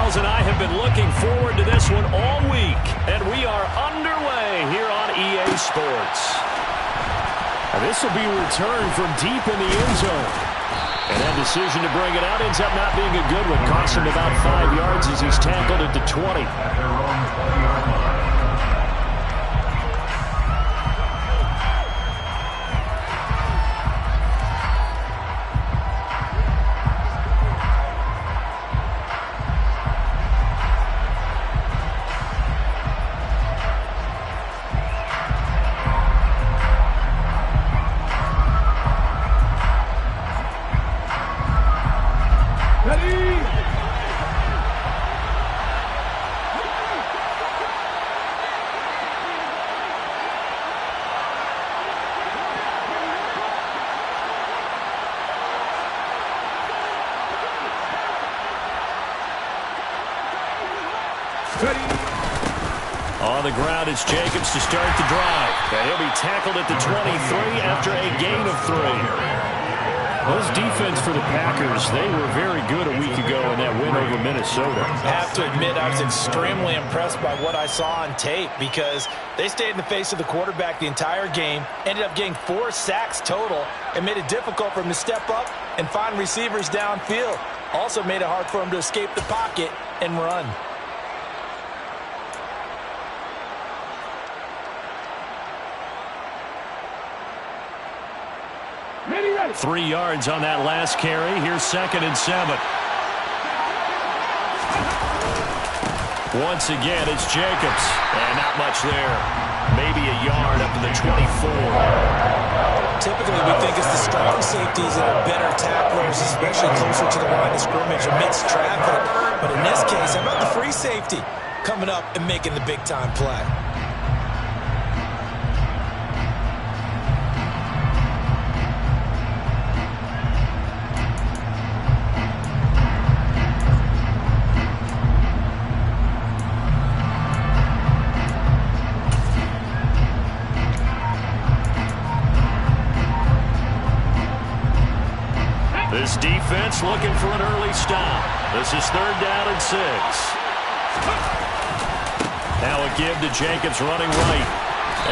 Charles and I have been looking forward to this one all week, and we are underway here on EA Sports. And this will be returned from deep in the end zone. And that decision to bring it out ends up not being a good one. Costs him about 5 yards as he's tackled at the 20. On the ground, it's Jacobs to start the drive. And he'll be tackled at the 23 after a gain of 3. Well, this defense for the Packers, they were very good a week ago in that win over Minnesota. I have to admit, I was extremely impressed by what I saw on tape because they stayed in the face of the quarterback the entire game, ended up getting 4 sacks total, and made it difficult for him to step up and find receivers downfield. Also made it hard for him to escape the pocket and run. 3 yards on that last carry. Here's 2nd and 7. Once again, it's Jacobs. And not much there. Maybe a yard up to the 24. Typically, we think it's the strong safeties that are better tacklers, especially closer to the line of scrimmage amidst traffic. But in this case, how about the free safety coming up and making the big-time play? This defense looking for an early stop. This is 3rd down and 6. Now a give to Jacobs running right.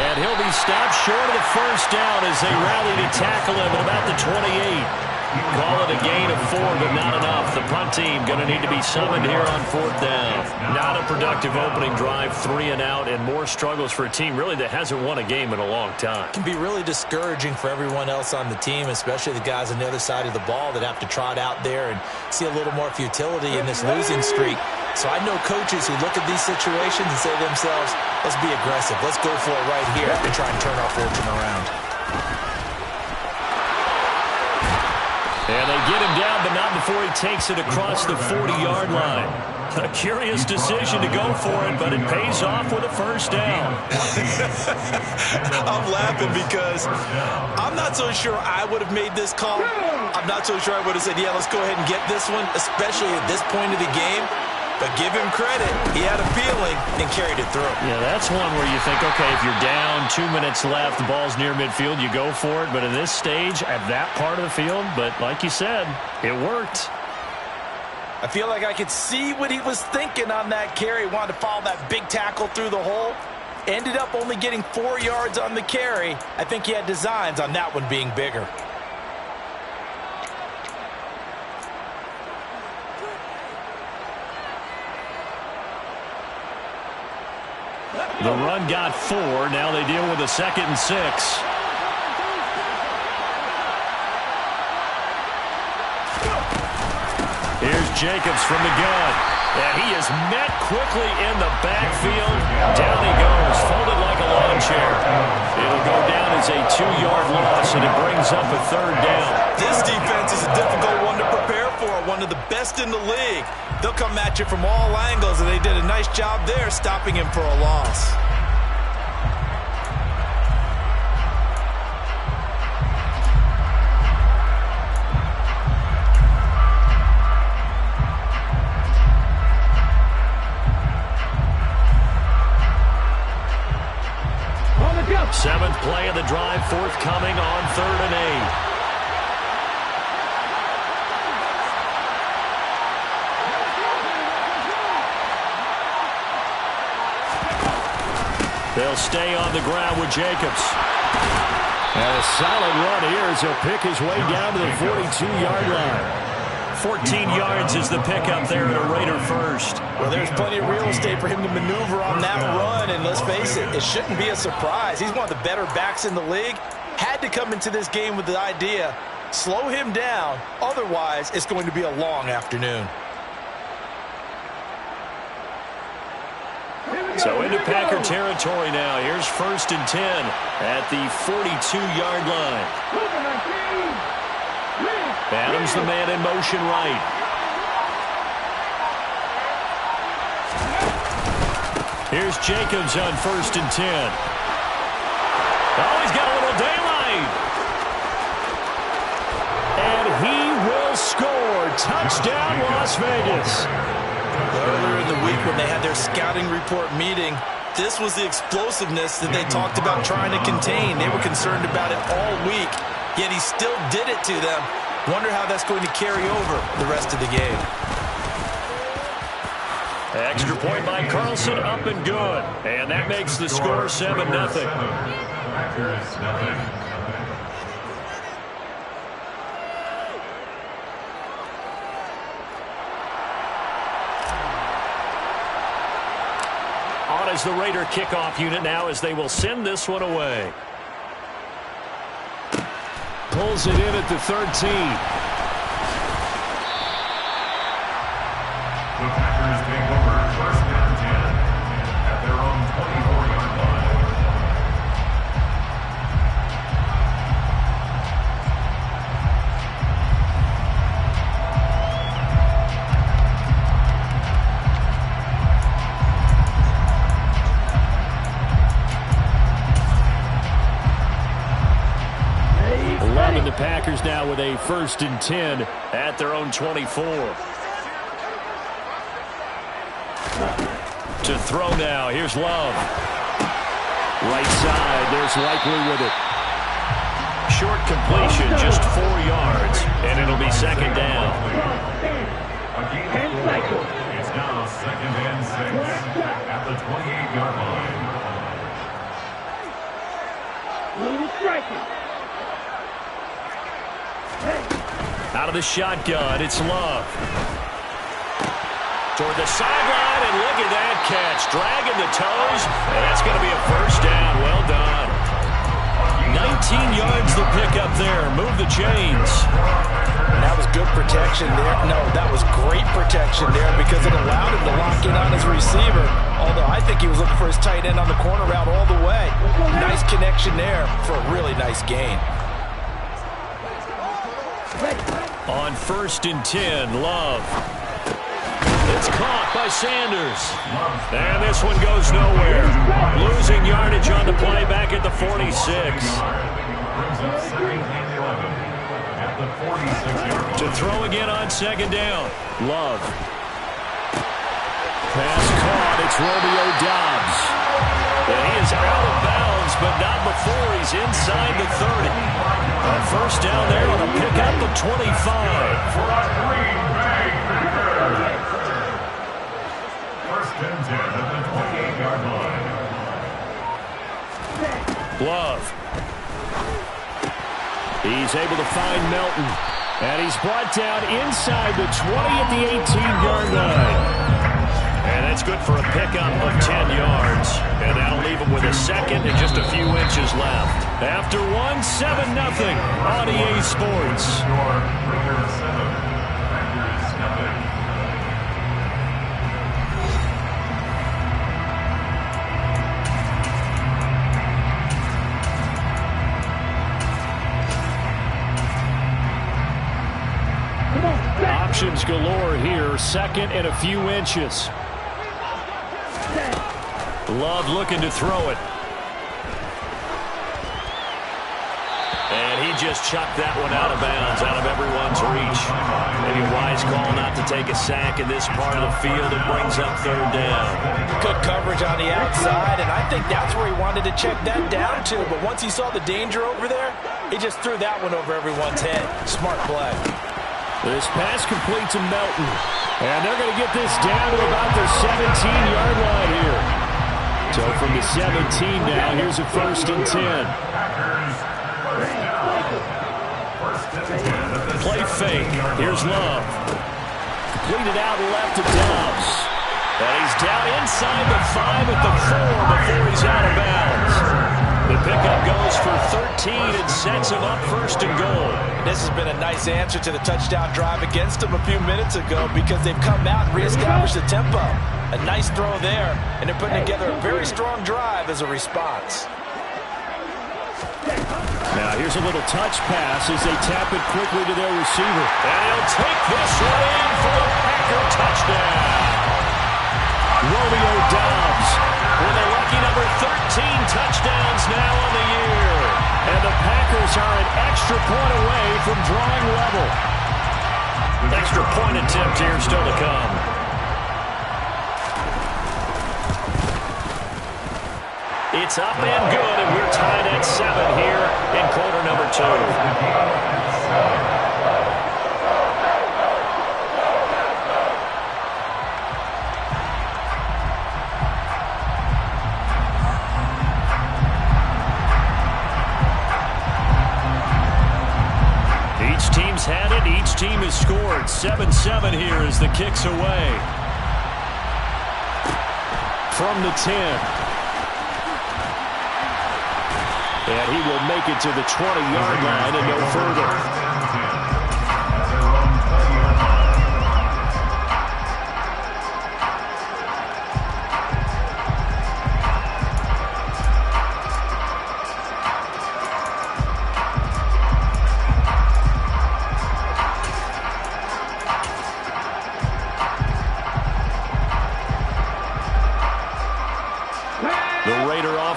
And he'll be stopped short of the 1st down as they rally to tackle him at about the 28. Call it a gain of 4, but not enough. The punt team going to need to be summoned here on 4th down. Not a productive opening drive, 3 and out, and more struggles for a team really that hasn't won a game in a long time. It can be really discouraging for everyone else on the team, especially the guys on the other side of the ball that have to trot out there and see a little more futility in this losing streak. So I know coaches who look at these situations and say to themselves, let's be aggressive. Let's go for it right here and try and turn our fortune around. And they get him down, but not before he takes it across the 40-yard line. A curious decision to go for it, but it pays off with a 1st down. I'm laughing because I'm not so sure I would have made this call. I'm not so sure I would have said, yeah, let's go ahead and get this one, especially at this point of the game. But give him credit. He had a feeling and carried it through. Yeah, that's one where you think, okay, if you're down, 2 minutes left, the ball's near midfield, you go for it. But in this stage, at that part of the field, but like you said, it worked. I feel like I could see what he was thinking on that carry. Wanted to follow that big tackle through the hole. Ended up only getting 4 yards on the carry. I think he had designs on that one being bigger. The run got 4. Now they deal with a 2nd and 6. Here's Jacobs from the gun. And he is met quickly in the backfield. Down he goes, folded like a lawn chair. It'll go down as a 2-yard loss, and it brings up a 3rd down. This defense is a difficult one to prepare for, one of the best in the league. They'll come at you from all angles, and they did a nice job there stopping him for a loss. Seventh play of the drive forthcoming on 3rd and 8. They'll stay on the ground with Jacobs. And a solid run here as he'll pick his way down to the 42-yard line. 14 yards is the pickup there at a Raider first. Well, there's plenty of real estate for him to maneuver on that run, and let's face it, it shouldn't be a surprise. He's one of the better backs in the league. Had to come into this game with the idea, slow him down, otherwise it's going to be a long afternoon. So into Packer territory now. Here's 1st and 10 at the 42-yard line. Adams the man in motion right. Here's Jacobs on 1st and 10. Oh, he's got a little daylight. And he will score. Touchdown, Las Vegas. Earlier in the week when they had their scouting report meeting, this was the explosiveness that they talked about trying to contain. They were concerned about it all week, yet he still did it to them. Wonder how that's going to carry over the rest of the game. Extra point by Carlson, up and good. And that makes the score 7-0. On is the Raider kickoff unit now as they will send this one away. Pulls it in at the 13. The Packers take over 1st and 10 at their own 24-yard line. The Packers now with a 1st and 10 at their own 24. To throw now. Here's Love. Right side. There's Likely with it. Short completion, just 4 yards, and it'll be 2nd down. It's now 2nd and 6 at the 28-yard line. Out of the shotgun, it's Love. Toward the sideline, and look at that catch. Dragging the toes, and that's going to be a 1st down. Well done. 19 yards the pickup there. Move the chains. That was good protection there. No, that was great protection there because it allowed him to lock in on his receiver. Although I think he was looking for his tight end on the corner route all the way. Nice connection there for a really nice gain. On 1st and 10, Love. It's caught by Sanders. And this one goes nowhere. Losing yardage on the play back at the 46. To throw again on 2nd down. Love. Pass caught. It's Romeo Doubs. And he is out of bounds, but not before he's inside the 30. A 1st down there on a pickup of 25. Love. He's able to find Melton. And he's brought down inside the 20 at the 18-yard line. And that's good for a pickup of 10 yards. And that'll leave him with a 2nd and just a few inches left. After 7-0 on EA Sports. Options galore here. 2nd and a few inches. Love looking to throw it. And he just chucked that one out of bounds, out of everyone's reach. Maybe a wise call not to take a sack in this part of the field. It brings up 3rd down. Good coverage on the outside, and I think that's where he wanted to check that down to. But once he saw the danger over there, he just threw that one over everyone's head. Smart play. This pass complete to Melton. And they're going to get this down to about the 17-yard line here. So from the 17 now, here's a 1st and 10. Play fake. Here's Love. Completed out left to Dobbs. And he's down inside the 5 at the 4 before he's out of bounds. The pickup goes for 13 and sets him up 1st and goal. This has been a nice answer to the touchdown drive against them a few minutes ago because they've come out and reestablished the tempo. A nice throw there, and they're putting together a very strong drive as a response. Now here's a little touch pass as they tap it quickly to their receiver. And he'll take this one in for a Packer touchdown. Romeo Dobbs with a lucky number 13 touchdowns now on the year. And the Packers are an extra point away from drawing level. Extra point attempt here still to come. It's up and good, and we're tied at 7 here in quarter number 2. Each team's had it. Each team has scored. 7-7 here as the kick's away. From the 10. And he will make it to the 20-yard line and no further.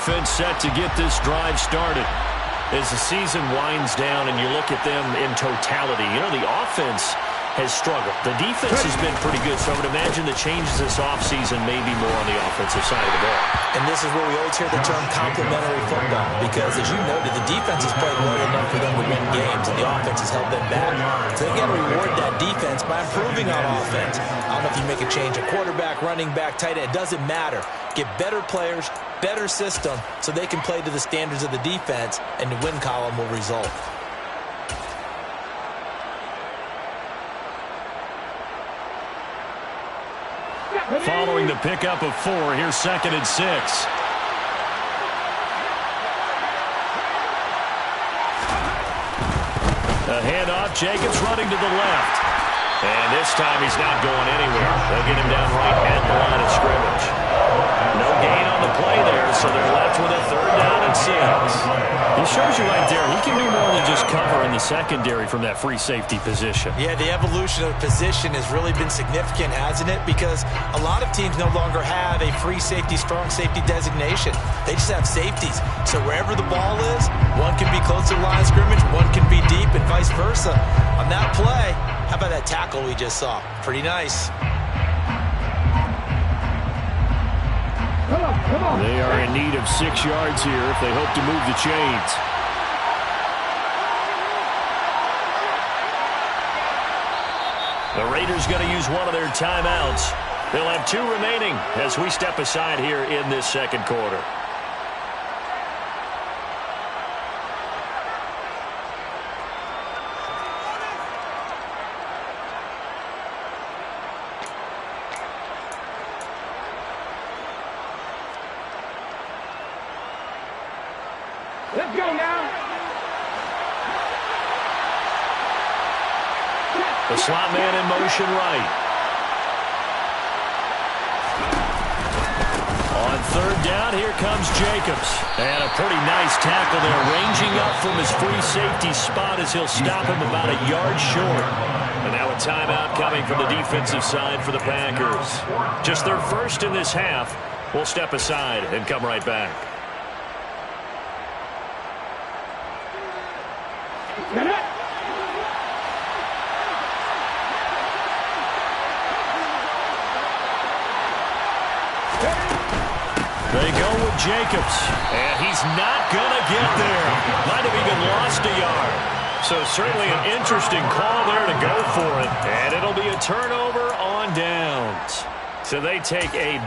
Offense set to get this drive started. As the season winds down and you look at them in totality, you know, the offense has struggled. The defense has been pretty good, so I would imagine the changes this offseason may be more on the offensive side of the ball. And this is where we always hear the term complementary football because, as you noted, the defense has played well enough for them to win games, and the offense has held them back. So they've got to reward that defense by improving on offense. I don't know if you make a change, a quarterback, running back, tight end, it doesn't matter. Get better players, better system, so they can play to the standards of the defense, and the win column will result. Following the pickup of 4, here's 2nd and 6. A handoff, Jacobs running to the left. And this time he's not going anywhere. They'll get him down right at the line of scrimmage. No gain on the play there, so they're left with a 3rd down and 6. He shows you right there, he can do more than just cover in the secondary from that free safety position. Yeah, the evolution of position has really been significant, hasn't it? Because a lot of teams no longer have a free safety, strong safety designation. They just have safeties. So wherever the ball is, one can be close to the line of scrimmage, one can be deep, and vice versa. On that play, how about that tackle we just saw? Pretty nice. They are in need of 6 yards here if they hope to move the chains. The Raiders going to use one of their timeouts. They'll have 2 remaining as we step aside here in this 2nd quarter. Let's go now. The slot man in motion right. On 3rd down, here comes Jacobs. And a pretty nice tackle there, ranging up from his free safety spot as he'll stop him about a yard short. And now a timeout coming from the defensive side for the Packers. Just their first in this half. We'll step aside and come right back. They go with Jacobs, and he's not going to get there. Might have even lost a yard. So certainly an interesting call there to go for it, and it'll be a turnover on downs. So they take a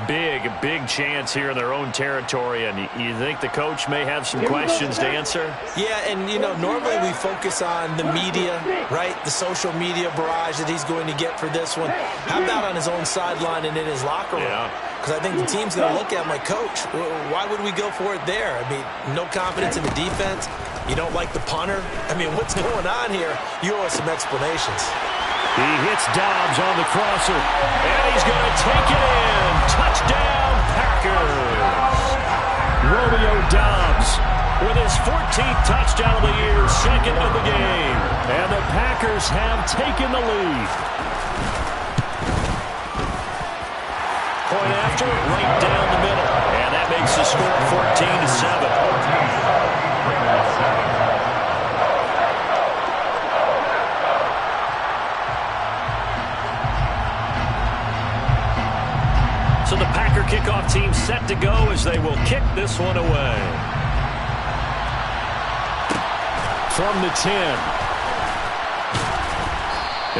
big chance here in their own territory, and you think the coach may have some questions to answer? Yeah, and, you know, normally we focus on the media, right, the social media barrage that he's going to get for this one. How about on his own sideline and in his locker room? Because I think the team's going to look at him like, Coach, why would we go for it there? I mean, no confidence in the defense. You don't like the punter? I mean, what's going on here? You owe us some explanations. He hits Dobbs on the crosser, and he's going to take it in. Touchdown, Packers. Romeo Dobbs with his 14th touchdown of the year, second of the game. And the Packers have taken the lead. Point after, right down the middle. And that makes the score 14-7. So the Packer kickoff team set to go as they will kick this one away. From the 10.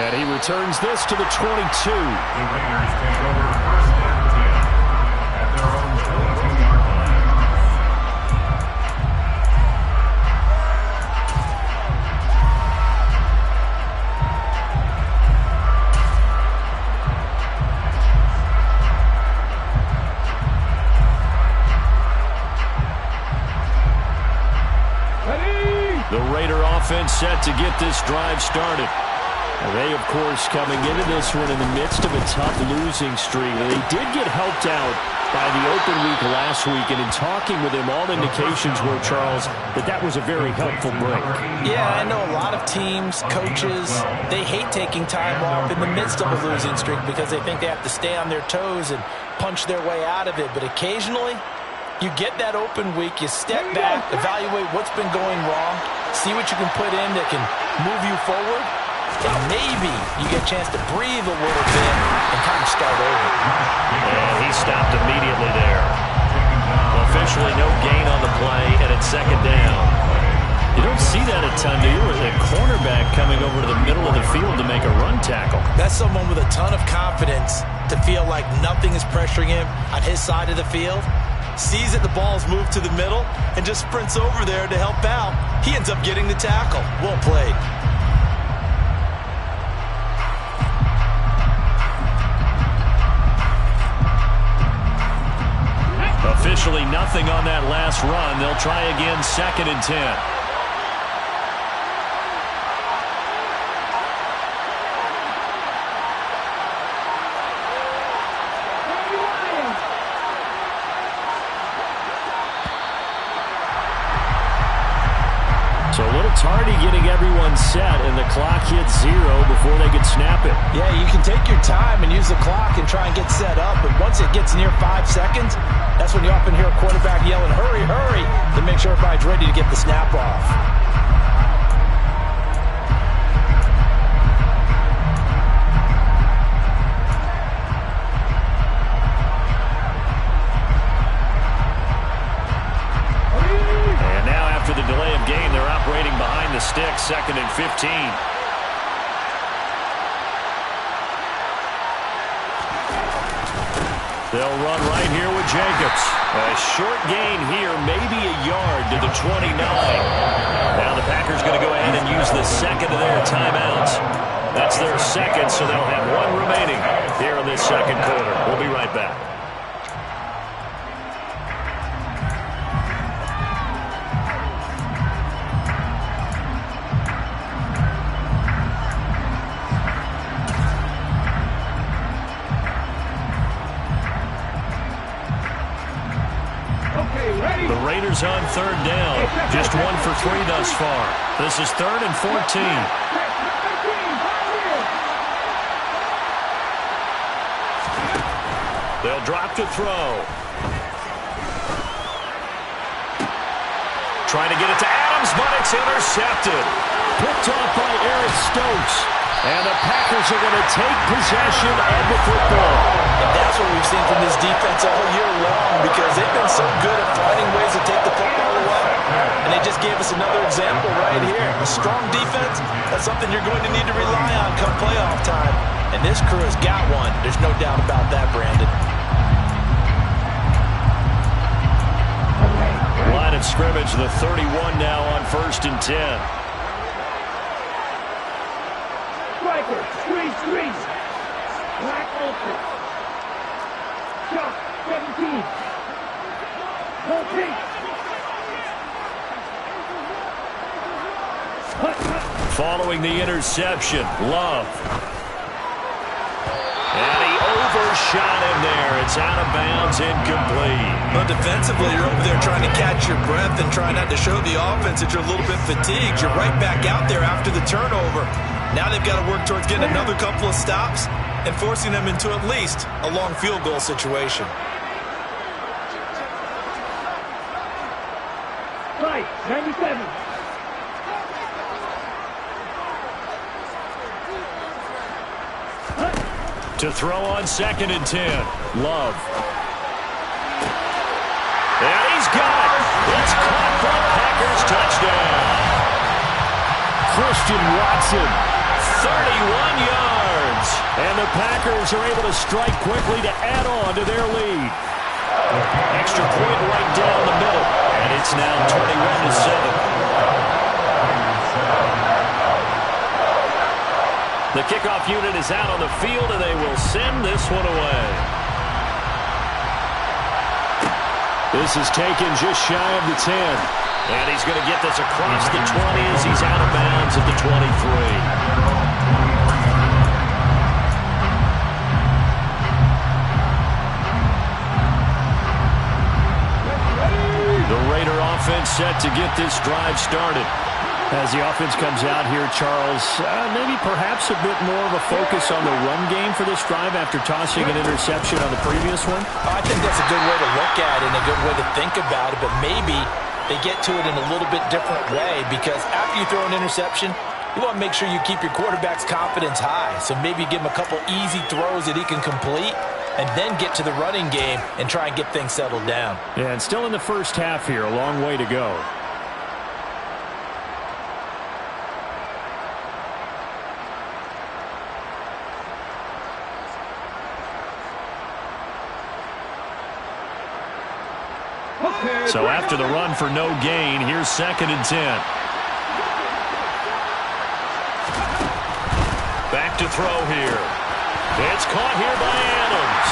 And he returns this to the 22. The Raiders take over first and 10 at their own 22-yard line. The Raider offense set to get this drive started. They, of course, coming into this one in the midst of a tough losing streak. They did get helped out by the open week last week, and in talking with him, all indications were, Charles, that was a very helpful break. Yeah, I know a lot of teams, coaches, they hate taking time off in the midst of a losing streak because they think they have to stay on their toes and punch their way out of it. But occasionally, you get that open week, you step back, evaluate what's been going wrong, see what you can put in that can move you forward, and maybe you get a chance to breathe a little bit and kind of start over. And he stopped immediately there. Officially no gain on the play, and it's second down. You don't see that a ton, do you? With a cornerback coming over to the middle of the field to make a run tackle. That's someone with a ton of confidence to feel like nothing is pressuring him on his side of the field. Sees that the ball's moved to the middle and just sprints over there to help out. He ends up getting the tackle. Well played. Officially nothing on that last run. They'll try again, second and 10. So a little tardy getting everyone set, and the clock hits 0 before they can snap it. Yeah, you can take your time and use the clock and try and get set up, but once it gets near 5 seconds, that's when you often hear a quarterback yelling, hurry, hurry, to make sure everybody's ready to get the snap off. After the delay of game, they're operating behind the stick, second and 15. They'll run right here with Jacobs. A short gain here, maybe a yard to the 29. Now the Packers going to go ahead and use the second of their timeouts. That's their second, so they'll have one remaining here in this second quarter. We'll be right back. The Raiders on third down. Just 1 for 3 thus far. This is third and 14. They'll drop to throw. Trying to get it to Adams, but it's intercepted. Picked off by Eric Stokes. And the Packers are going to take possession of the football. And that's what we've seen from this defense all year long, because they've been so good at finding ways to take the football away. And they just gave us another example right here. A strong defense, that's something you're going to need to rely on come playoff time. And this crew has got one. There's no doubt about that, Brandon. Line of scrimmage, the 31 now on 1st and 10. Striker, screen. Black open. Shot, 17. Whole team. Following the interception, Love. And he overshot him there. It's out of bounds, incomplete. But defensively, you're over there trying to catch your breath and trying not to show the offense that you're a little bit fatigued. You're right back out there after the turnover. Now they've got to work towards getting another couple of stops and forcing them into at least a long field goal situation. Right, 97. To throw on 2nd and 10. Love. And he's got it. It's caught for a Packers touchdown. Christian Watson, 31 yards. And the Packers are able to strike quickly to add on to their lead. Extra point right down the middle. And it's now 21-7. The kickoff unit is out on the field, and they will send this one away. This is taken just shy of the 10. And he's going to get this across the 20 as he's out of bounds at the 23. The Raider offense set to get this drive started. As the offense comes out here, Charles, maybe perhaps a bit more of a focus on the run game for this drive after tossing an interception on the previous one? I think that's a good way to look at it and a good way to think about it, but maybe they get to it in a little bit different way because after you throw an interception, you want to make sure you keep your quarterback's confidence high. So maybe give him a couple easy throws that he can complete and then get to the running game and try and get things settled down. Yeah, and still in the first half here, a long way to go. So after the run for no gain, here's 2nd and 10. Back to throw here. It's caught here by Adams.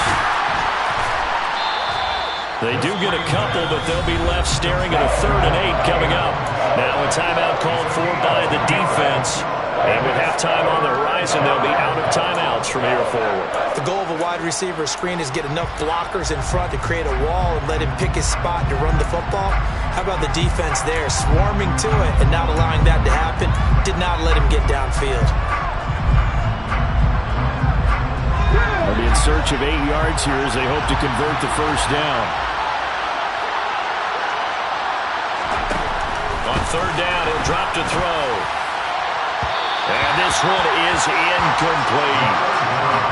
They do get a couple, but they'll be left staring at a 3rd and 8 coming up. Now a timeout called for by the defense. And with halftime on the horizon, they'll be out of timeouts from here forward. The goal of a wide receiver screen is get enough blockers in front to create a wall and let him pick his spot to run the football. How about the defense there, swarming to it and not allowing that to happen? Did not let him get downfield. They'll be in search of 8 yards here as they hope to convert the first down. On 3rd down, he'll drop to throw. And this one is incomplete.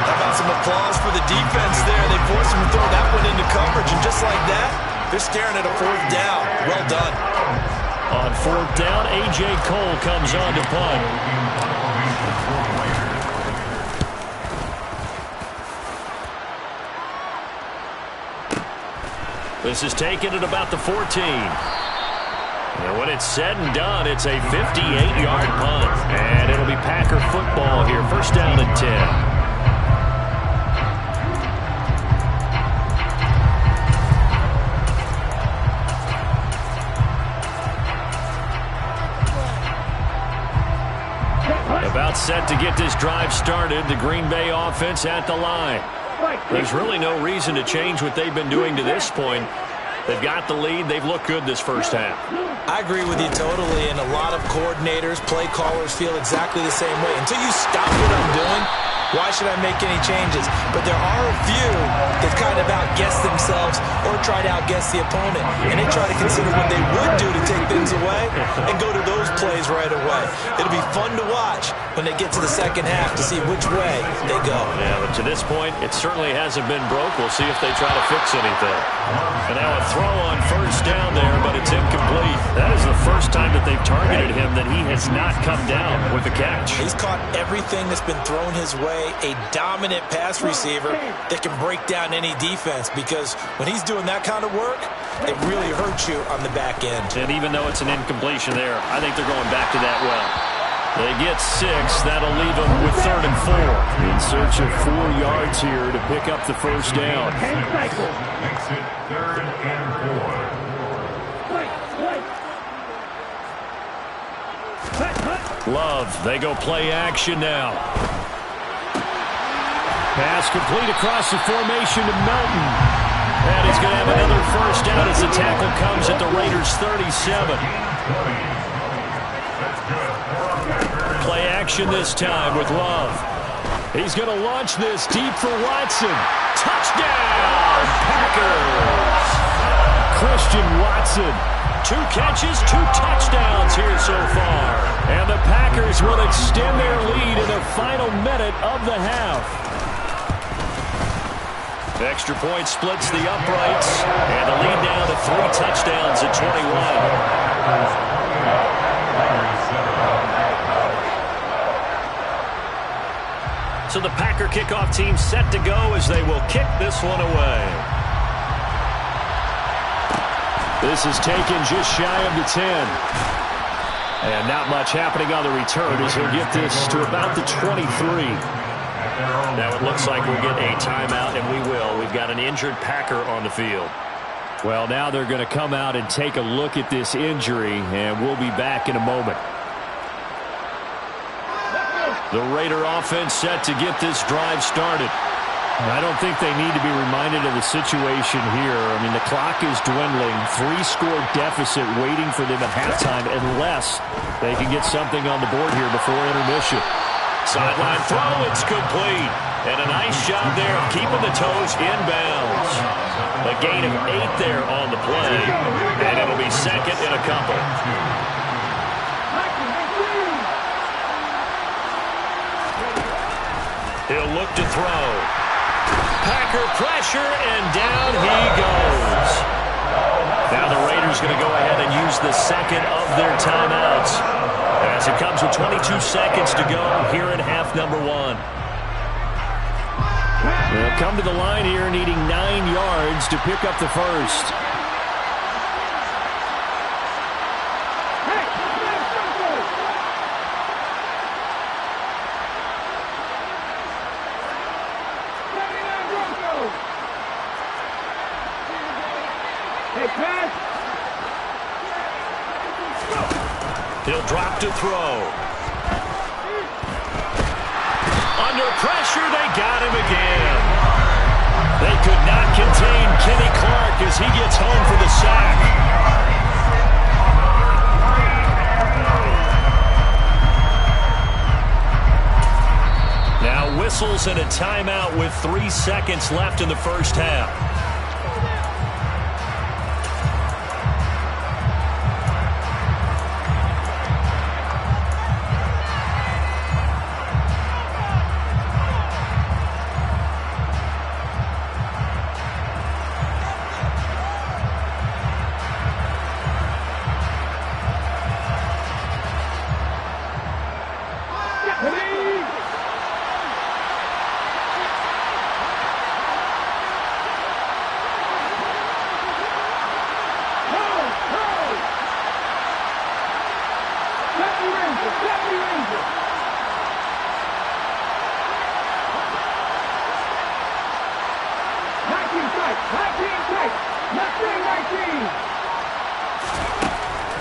How about some applause for the defense there? They forced him to throw that one into coverage, and just like that, they're staring at a 4th down. Well done. On 4th down, A.J. Cole comes on to punt. This is taken at about the 14. And when it's said and done, it's a 58-yard punt. And it'll be Packer football here. First down and 10. About set to get this drive started. The Green Bay offense at the line. There's really no reason to change what they've been doing to this point. They've got the lead. They've looked good this first half. I agree with you totally, and a lot of coordinators, play callers feel exactly the same way. Until you stop what I'm doing, why should I make any changes? But there are a few that kind of outguess themselves or try to outguess the opponent, and they try to consider what they would do to take things away and go to those plays right away. It'll be fun to watch when they get to the second half to see which way they go. Yeah, but to this point, it certainly hasn't been broke. We'll see if they try to fix anything. And now a throw throw on first down there, but it's incomplete. That is the first time that they've targeted him that he has not come down with a catch. He's caught everything that's been thrown his way. A dominant pass receiver that can break down any defense, because when he's doing that kind of work, it really hurts you on the back end. And even though it's an incompletion there, I think they're going back to that well. They get 6. That'll leave them with 3rd and 4. In search of 4 yards here to pick up the first down. Makes it 3rd and 4. Love, they go play action now. Pass complete across the formation to Melton. And he's going to have another first down as the tackle comes at the Raiders' 37. Play action this time with Love. He's going to launch this deep for Watson. Touchdown, Packers! Christian Watson. 2 catches, 2 touchdowns here so far. And the Packers will extend their lead in the final minute of the half. Extra point splits the uprights. And the lead down to 3 touchdowns at 21. So the Packer kickoff team set to go as they will kick this one away. This is taken just shy of the 10. And not much happening on the return as he'll get this to about the 23. Now it looks like we'll get a timeout, and we will. We've got an injured Packer on the field. Well, now they're going to come out and take a look at this injury, and we'll be back in a moment. The Raider offense set to get this drive started. I don't think they need to be reminded of the situation here. I mean, the clock is dwindling. 3-score deficit waiting for them at halftime unless they can get something on the board here before intermission. Sideline throw, it's complete. And a nice job there of keeping the toes inbounds. A gain of 8 there on the play. And it'll be second and a couple. He'll look to throw. Packer pressure, and down he goes. Now the Raiders going to go ahead and use the second of their timeouts as it comes with 22 seconds to go here in half number 1. They'll come to the line here needing 9 yards to pick up the first. He'll drop to throw. Under pressure, they got him again. They could not contain Kenny Clark as he gets home for the sack. Now whistles and a timeout with 3 seconds left in the first half.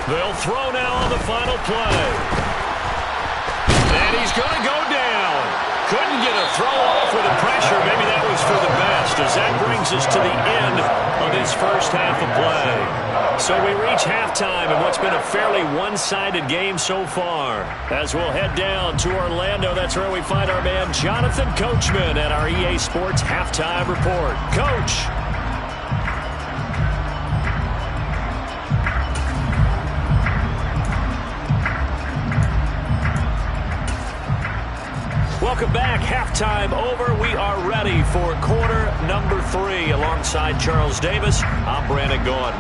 They'll throw now on the final play. And he's going to go down. Couldn't get a throw off with the pressure. Maybe that was for the best, as that brings us to the end of this first half of play. So we reach halftime in what's been a fairly one-sided game so far. As we'll head down to Orlando, that's where we find our man Jonathan Coachman at our EA Sports Halftime Report. Coach. Welcome back. Halftime over. We are ready for quarter number 3. Alongside Charles Davis, I'm Brandon Gaudin.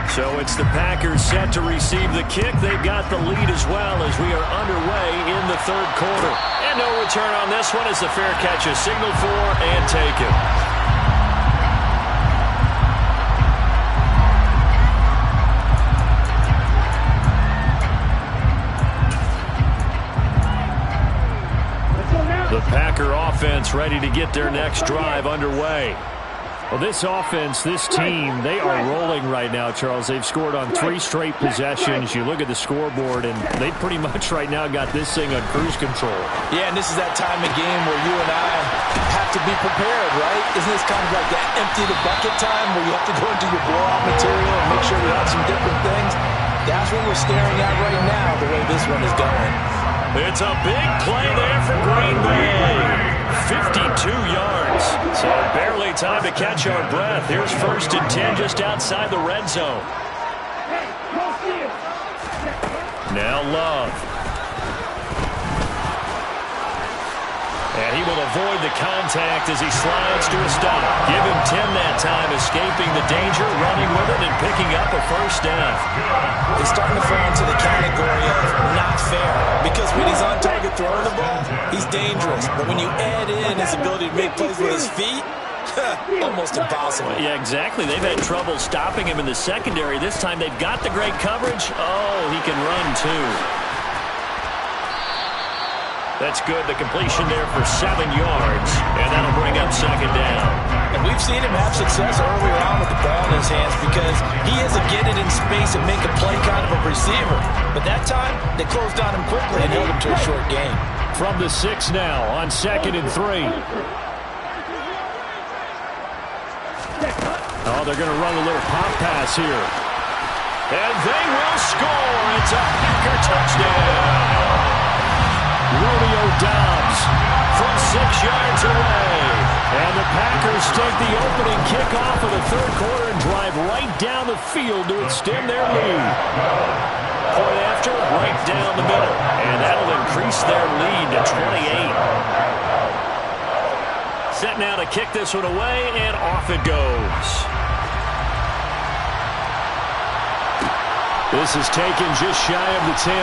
So it's the Packers set to receive the kick. They've got the lead as well as we are underway in the third quarter. And no return on this one as the fair catch is signaled for and taken. The Packer offense ready to get their next drive underway. Well, this offense, this team, they are rolling right now, Charles. They've scored on 3 straight possessions. You look at the scoreboard, and they pretty much right now got this thing on cruise control. Yeah, and this is that time of game where you and I have to be prepared, right? Isn't this kind of like that empty the bucket time where you have to go into your blowout material and make sure you have some different things? That's what we're staring at right now, the way this one is going. It's a big play there for Green Bay. 52 yards. So barely time to catch our breath. Here's 1st and 10 just outside the red zone. Now Love. And he will avoid the contact as he slides to a stop. Give him 10 that time, escaping the danger, running with it, and picking up a first down. It's starting to fall into the category of not fair. Because when he's on target throwing the ball, he's dangerous. But when you add in his ability to make plays with his feet, almost impossible. Yeah, exactly. They've had trouble stopping him in the secondary. This time they've got the great coverage. Oh, he can run too. That's good. The completion there for 7 yards, and that'll bring up 2nd down. And we've seen him have success earlier on with the ball in his hands because he is a get it in space and make a play kind of a receiver. But that time, they closed on him quickly and held him to a short game. From the 6 now on 2nd and 3. Oh, they're going to run a little pop pass here. And they will score. It's a Packer touchdown. Romeo Doubs from 6 yards away. And the Packers take the opening kickoff of the third quarter and drive right down the field to extend their lead. Point after, right down the middle. And that'll increase their lead to 28. Set now to kick this one away, and off it goes. This is taken just shy of the 10.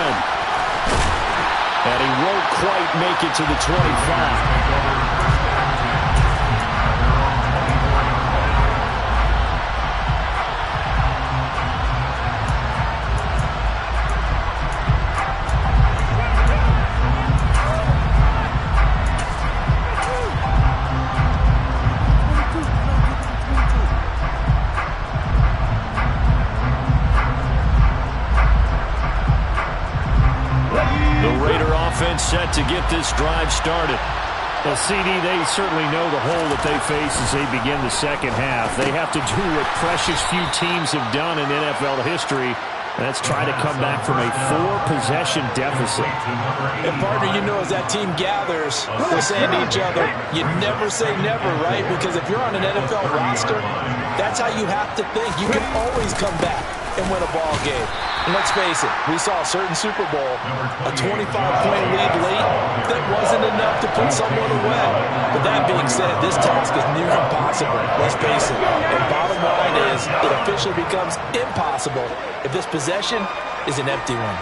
And he won't quite make it to the 25. Set to get this drive started. Well, CD, they certainly know the hole that they face as they begin the second half. They have to do what precious few teams have done in NFL history. That's try to come back from a 4-possession deficit. And partner, you know, as that team gathers, they're saying to each other, you never say never, right? Because if you're on an NFL roster, that's how you have to think. You can always come back and win a ball game. And let's face it, we saw a certain Super Bowl, a 25-point lead late, that wasn't enough to put someone away. But that being said, this task is near impossible, let's face it. And bottom line is, it officially becomes impossible if this possession is an empty one.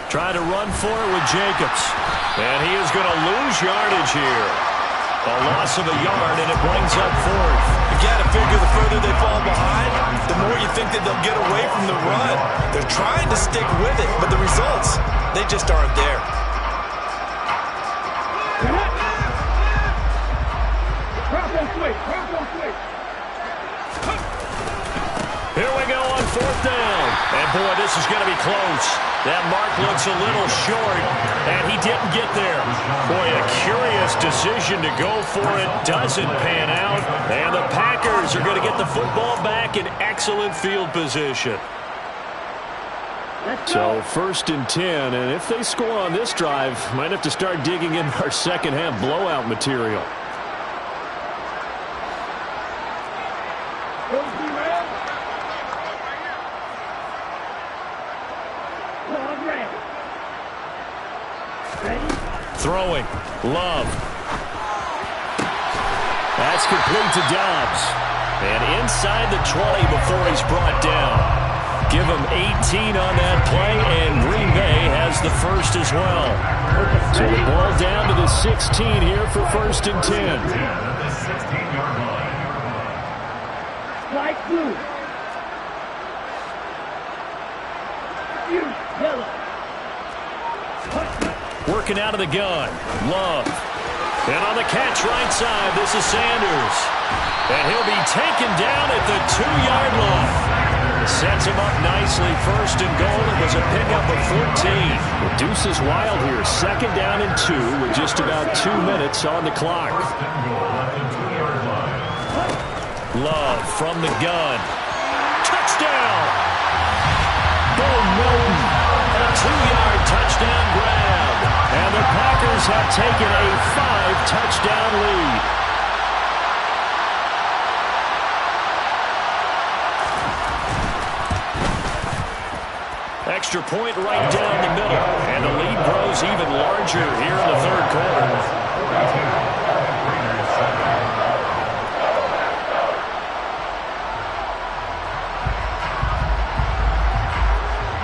Try to run for it with Jacobs. And he is going to lose yardage here. A loss of a yard, and it brings up 4th. You got to figure the further they fall behind, the more you think that they'll get away from the run. They're trying to stick with it, but the results, they just aren't there. Here we go on 4th down. And boy, this is going to be close. That mark looks a little short, and he didn't get there. Boy, a curious decision to go for it. Doesn't pan out, and the Packers are going to get the football back in excellent field position. So 1st and 10, and if they score on this drive, might have to start digging in our second half blowout material. Throwing. Love. That's complete to Dobbs. And inside the 20 before he's brought down. Give him 18 on that play, and Green Bay has the first as well. So the ball down to the 16 here for 1st and 10. Strike blue. Yellow. Working out of the gun. Love. And on the catch right side, this is Sanders. And he'll be taken down at the 2-yard line. Sets him up nicely. 1st and goal. It was a pickup of 14. The deuce is wild here. 2nd down and 2 with just about 2 minutes on the clock. Love from the gun. Touchdown! Bo Melton. A 2-yard touchdown grab. And the Packers have taken a 5-touchdown lead. Extra point right down the middle. And the lead grows even larger here in the 3rd quarter.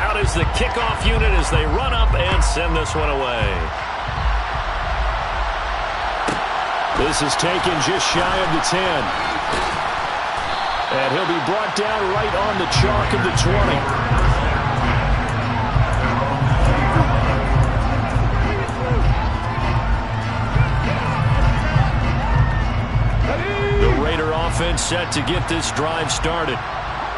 Out is the kickoff unit as they run up and send this one away. This is taken just shy of the 10. And he'll be brought down right on the chalk of the 20. Offense set to get this drive started.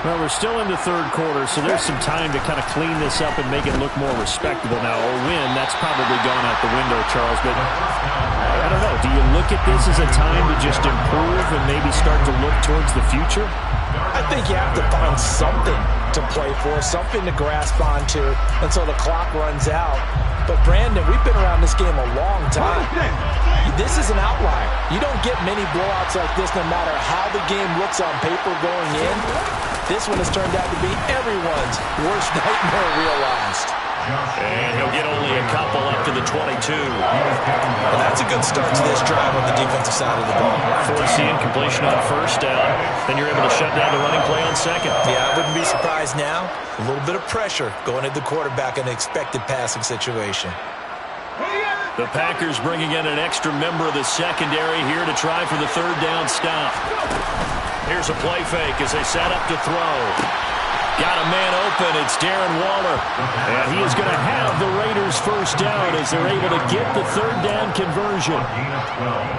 Well, we're still in the 3rd quarter, so there's some time to kind of clean this up and make it look more respectable. Now, a win, that's probably gone out the window, Charles, but I don't know. Do you look at this as a time to just improve and maybe start to look towards the future? I think you have to find something to play for, something to grasp onto until the clock runs out. But, Brandon, we've been around this game a long time. This is an outlier. You don't get many blowouts like this no matter how the game looks on paper going in. This one has turned out to be everyone's worst nightmare realized. And he'll get only a couple up to the 22. And that's a good start to this drive on the defensive side of the ball. Force the incompletion on 1st down. Then you're able to shut down the running play on 2nd. Yeah, I wouldn't be surprised now. A little bit of pressure going at the quarterback in an expected passing situation. The Packers bringing in an extra member of the secondary here to try for the 3rd down stop. Here's a play fake as they set up to throw. Got a man open. It's Darren Waller. And he is going to have the Raiders 1st down as they're able to get the 3rd down conversion.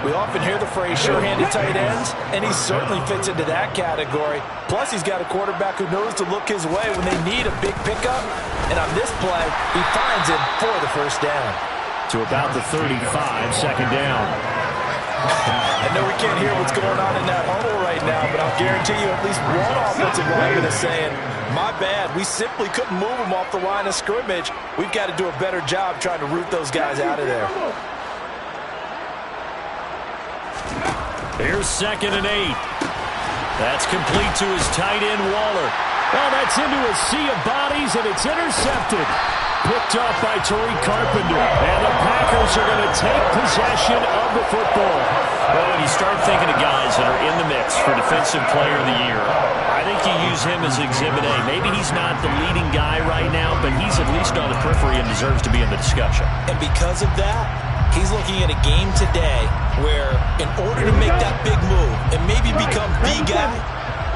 We often hear the phrase sure-handed tight ends, and he certainly fits into that category. Plus, he's got a quarterback who knows to look his way when they need a big pickup. And on this play, he finds him for the 1st down. To about the 35, 2nd down. I know we can't hear what's going on in that huddle right now, but I'll guarantee you at least one offensive lineman is saying, my bad, we simply couldn't move them off the line of scrimmage. We've got to do a better job trying to root those guys out of there. Here's 2nd and 8. That's complete to his tight end, Waller. Well, that's into a sea of bodies, and it's intercepted. Picked up by Tariq Carpenter. And the Packers are going to take possession of the football. Well, when you start thinking of guys that are in the mix for Defensive Player of the Year, I think you use him as Exhibit A. Maybe he's not the leading guy right now, but he's at least on the periphery and deserves to be in the discussion. And because of that, he's looking at a game today where in order to make that big move and maybe become the guy,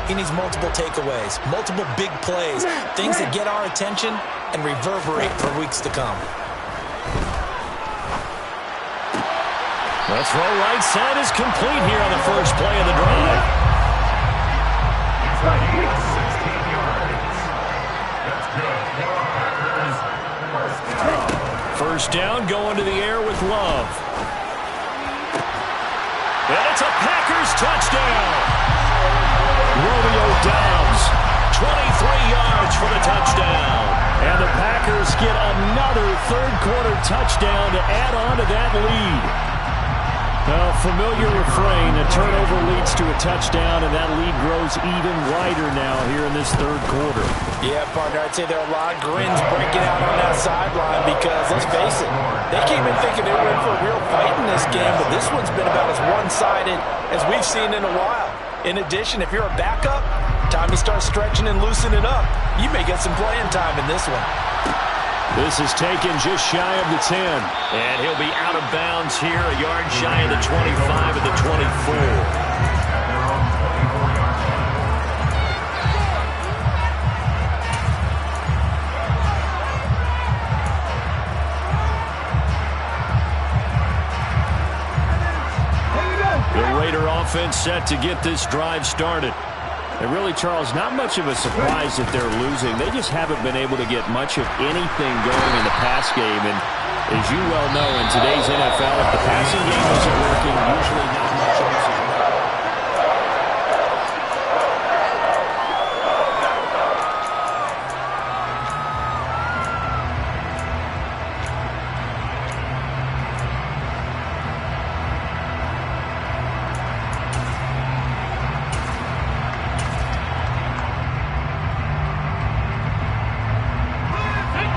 he needs multiple takeaways, multiple big plays, things that get our attention and reverberate for weeks to come. The throw right side is complete here on the first play of the drive. 16 yards. That's good. First down, going to the air with Love. And it's a Packers touchdown. Romeo Dobbs, 23 yards for the touchdown. And the Packers get another third-quarter touchdown to add on to that lead. A familiar refrain. A turnover leads to a touchdown, and that lead grows even wider now here in this third quarter. Yeah, partner, I'd say there are a lot of grins breaking out on that sideline because, let's face it, they came in thinking they were in for a real fight in this game, but this one's been about as one-sided as we've seen in a while. In addition, if you're a backup, time to start stretching and loosening up. You may get some playing time in this one. This is taken just shy of the 10. And he'll be out of bounds here, a yard shy of the 25 of the 24. The Raider offense set to get this drive started. And really, Charles, not much of a surprise that they're losing. They just haven't been able to get much of anything going in the pass game. And as you well know, in today's NFL, if the passing game isn't working, usually not much else is working.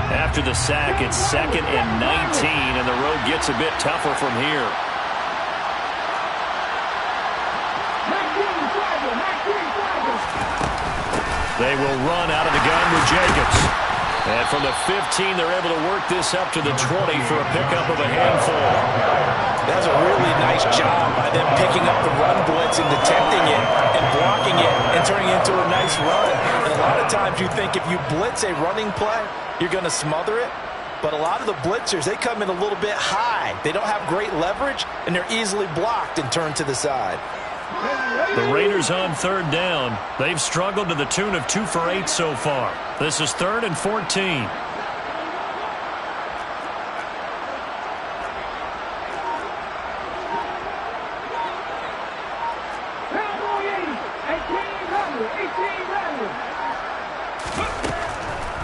After the sack, it's 2nd and 19, and the road gets a bit tougher from here. They will run out of the gun with Jacobs. And from the 15, they're able to work this up to the 20 for a pickup of a handful. That's a really nice job by them picking up the run blitz and detecting it and blocking it and turning it into a nice run. And a lot of times you think if you blitz a running play, you're going to smother it. But a lot of the blitzers, they come in a little bit high. They don't have great leverage, and they're easily blocked and turned to the side. The Raiders on 3rd down. They've struggled to the tune of 2 for 8 so far. This is 3rd and 14.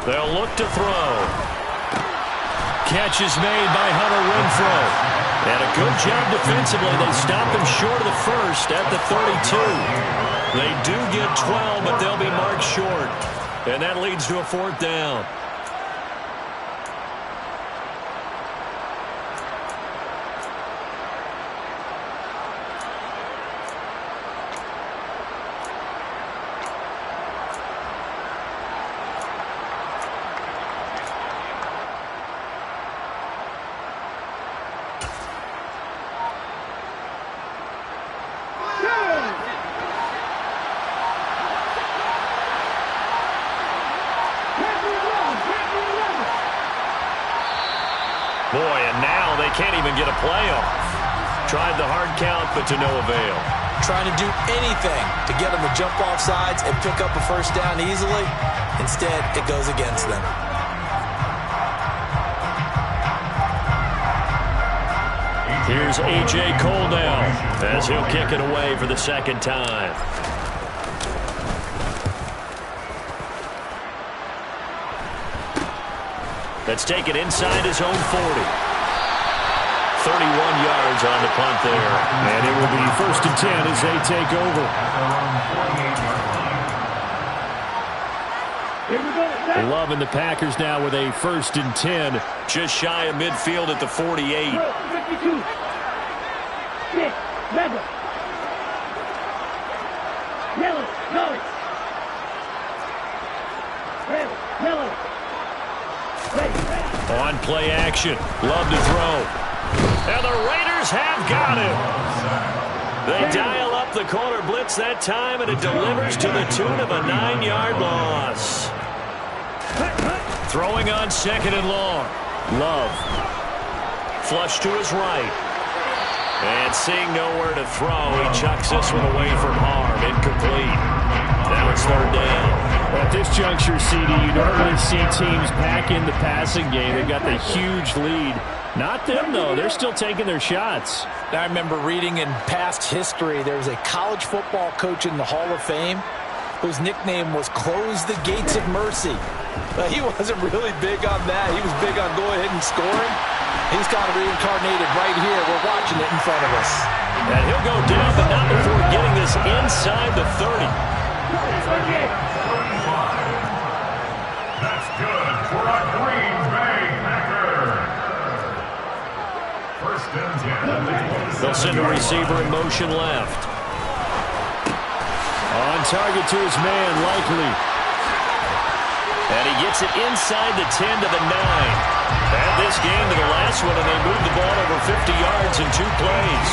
They'll look to throw. Catch is made by Hunter Renfrow. And a good job defensively. They stop him short of the first at the 32. They do get 12, but they'll be marked short. And that leads to a 4th down. Boy, and now they can't even get a play off. Tried the hard count, but to no avail. Trying to do anything to get them to jump off sides and pick up a 1st down easily. Instead, it goes against them. Here's A.J. Cole now as he'll kick it away for the 2nd time. That's taken inside his own 40. 31 yards on the punt there. And it will be 1st and 10 as they take over. Loving the Packers now with a 1st and 10. Just shy of midfield at the 48. 52. 6. Rebel. Yellow. No. Red. Yellow. On play action. Love to throw. And the Raiders have got him. They dial up the corner blitz that time, and it delivers to the tune of a 9-yard loss. Throwing on 2nd and long. Love. Flush to his right. And seeing nowhere to throw, he chucks this one away from harm. Incomplete. Now it's 3rd down. At this juncture, CD, you normally see teams pack in the passing game. They've got the huge lead. Not them, though. They're still taking their shots. I remember reading in past history, there was a college football coach in the Hall of Fame whose nickname was Close the Gates of Mercy. But he wasn't really big on that. He was big on go ahead and scoring. He's kind of reincarnated right here. We're watching it in front of us. And he'll go down, but not before getting this inside the 30. That's good for a Green Bay Packer. First and 10. They'll send a receiver in motion left. On target to his man, Likely. And he gets it inside the 10 to the 9. Add this game to the last one, and they moved the ball over 50 yards in 2 plays.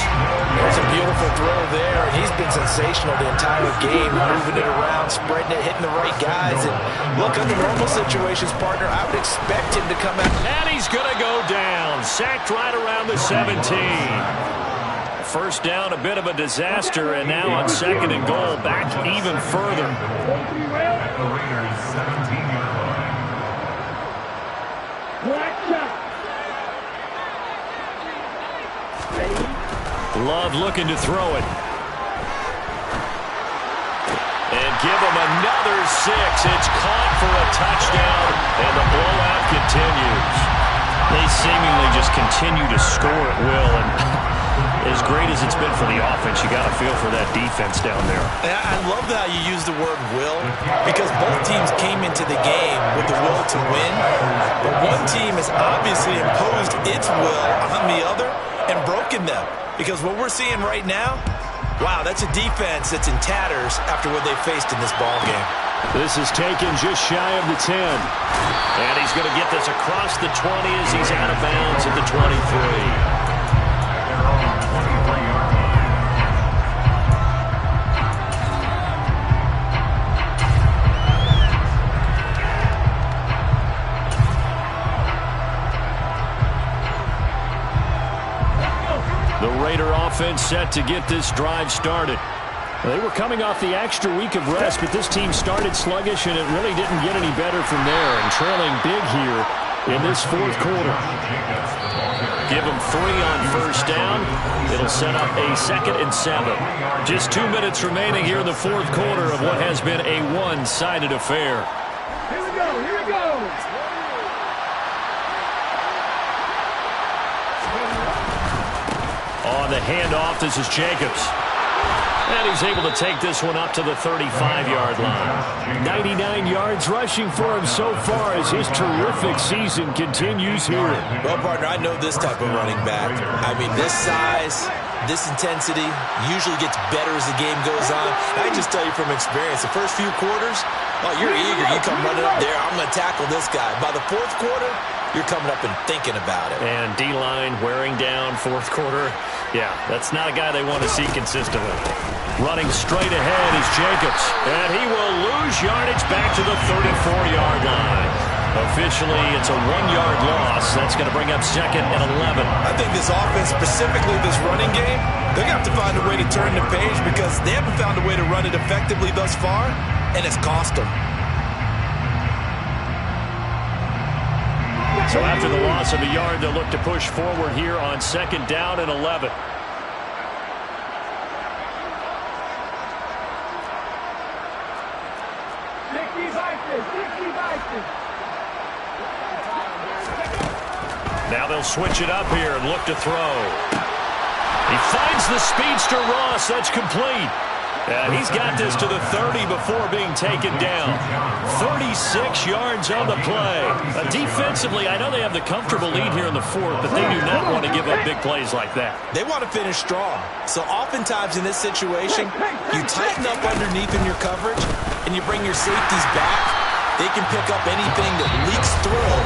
There's a beautiful throw there, and he's been sensational the entire game, moving it around, spreading it, hitting the right guys. And look, under normal situations, partner, I would expect him to come out. And he's going to go down, sacked right around the 17. First down, a bit of a disaster, and now on 2nd and goal, back even further. At the Raiders' 17-yard line. Love looking to throw it. And give him another 6. It's caught for a touchdown, and the blowout continues. They seemingly just continue to score at will, and as great as it's been for the offense, you got to feel for that defense down there. I love how you use the word will, because both teams came into the game with the will to win, but one team has obviously imposed its will on the other and broken them. Because what we're seeing right now, wow, that's a defense that's in tatters after what they faced in this ball game. This is taken just shy of the 10. And he's going to get this across the 20 as he's out of bounds at the 23. The Raider offense set to get this drive started. They were coming off the extra week of rest, but this team started sluggish, and it really didn't get any better from there, and trailing big here in this 4th quarter. Give them 3 on first down. It'll set up a 2nd and 7. Just 2 minutes remaining here in the 4th quarter of what has been a one-sided affair. Here we go, here we go. On the handoff, this is Jacobs. And he's able to take this one up to the 35-yard line. 99 yards rushing for him so far as his terrific season continues here. Well, partner, I know this type of running back. I mean, this size, this intensity usually gets better as the game goes on. And I just tell you from experience, the first few quarters, oh, you're eager. You come running up there, I'm going to tackle this guy. By the 4th quarter, you're coming up and thinking about it. And D-line wearing down 4th quarter. Yeah, that's not a guy they want to see consistently. Running straight ahead is Jacobs. And he will lose yardage back to the 34-yard line. Officially, it's a 1-yard loss. That's going to bring up 2nd and 11. I think this offense, specifically this running game, they're going to have to find a way to turn the page because they haven't found a way to run it effectively thus far, and it's cost them. So after the loss of a yard, they'll look to push forward here on 2nd down and 11. Now they'll switch it up here and look to throw. He finds the speedster Ross. That's complete. And he's got this to the 30 before being taken down. 36 yards on the play. Defensively, I know they have the comfortable lead here in the 4th, but they do not want to give up big plays like that. They want to finish strong. So oftentimes in this situation, you tighten up underneath in your coverage, and you bring your safeties back. They can pick up anything that leaks through.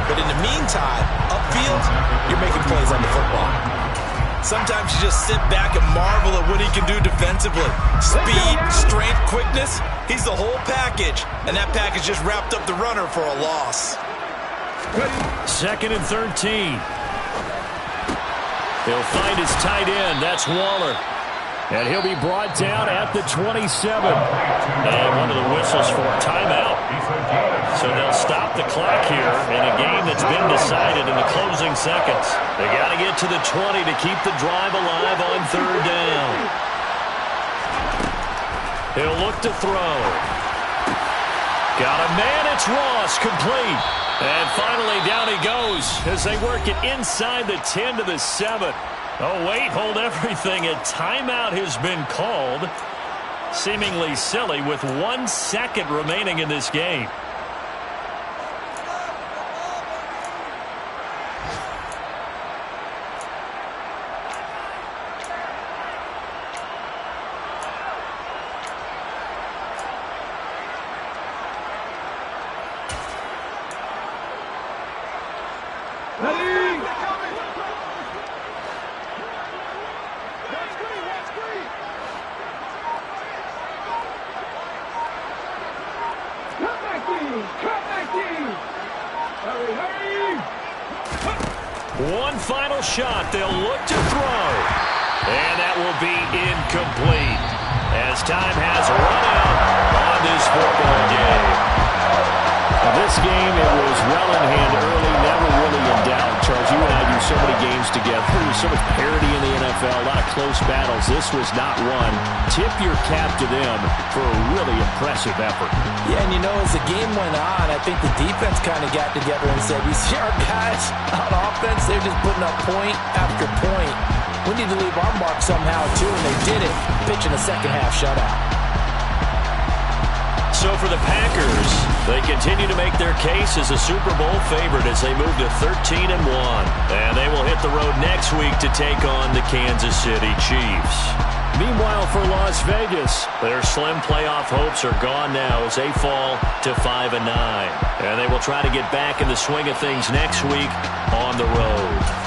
But in the meantime, upfield, you're making plays on the football. Sometimes you just sit back and marvel at what he can do defensively. Speed, strength, quickness, he's the whole package. And that package just wrapped up the runner for a loss. 2nd and 13. He'll find his tight end. That's Waller. And he'll be brought down at the 27. And one of the whistles for a timeout. So they'll stop the clock here in a game that's been decided in the closing seconds. They got to get to the 20 to keep the drive alive on 3rd down. He'll look to throw. Got a man, it's Ross, complete. And finally down he goes as they work it inside the 10 to the 7. Oh, wait, hold everything. A timeout has been called. Seemingly silly with 1 second remaining in this game. One final shot. They'll look to throw. And that will be incomplete as time has run out on this football game. Now, this game, it was well in hand early, never really in doubt. Charles, you and I do so many games together. There's so much parity in the NFL, a lot of close battles. This was not one. Tip your cap to them for a really impressive effort. Yeah, and you know, as the game went on, I think the defense kind of got together and said, we see our guys on offense, they're just putting up point after point. We need to leave our mark somehow, too, and they did it, pitching a second-half shutout. So for the Packers, they continue to make their case as a Super Bowl favorite as they move to 13-1. And they will hit the road next week to take on the Kansas City Chiefs. Meanwhile, for Las Vegas, their slim playoff hopes are gone now as they fall to 5-9. And they will try to get back in the swing of things next week on the road.